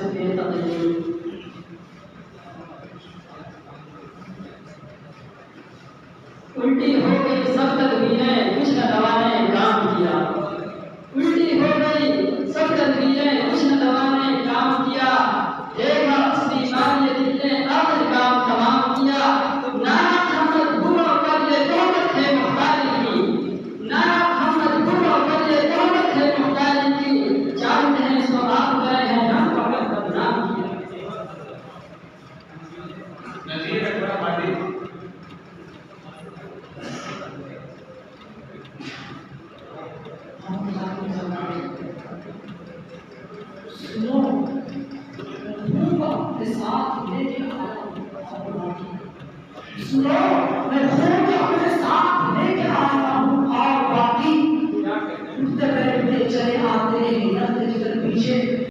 سے بے تقریر الٹی ہو گئی سب تدبیریں کچھ نہ دوا نے کام کیا الٹی ہو گئی سب تدبیریں کچھ نہ دوا نے کام کیا دیکھا اس بیماری دل نے آخر کام تمام کیا نانا محمد بھولو کر یہ تہمت ہے مختاری کی نانا محمد بھولو کر یہ تہمت ہے مختاری کی جانتے ہیں سو آپ گئے ہیں ہم پکڑ بدنام کیا نظیر اکرم علی سنو میں خون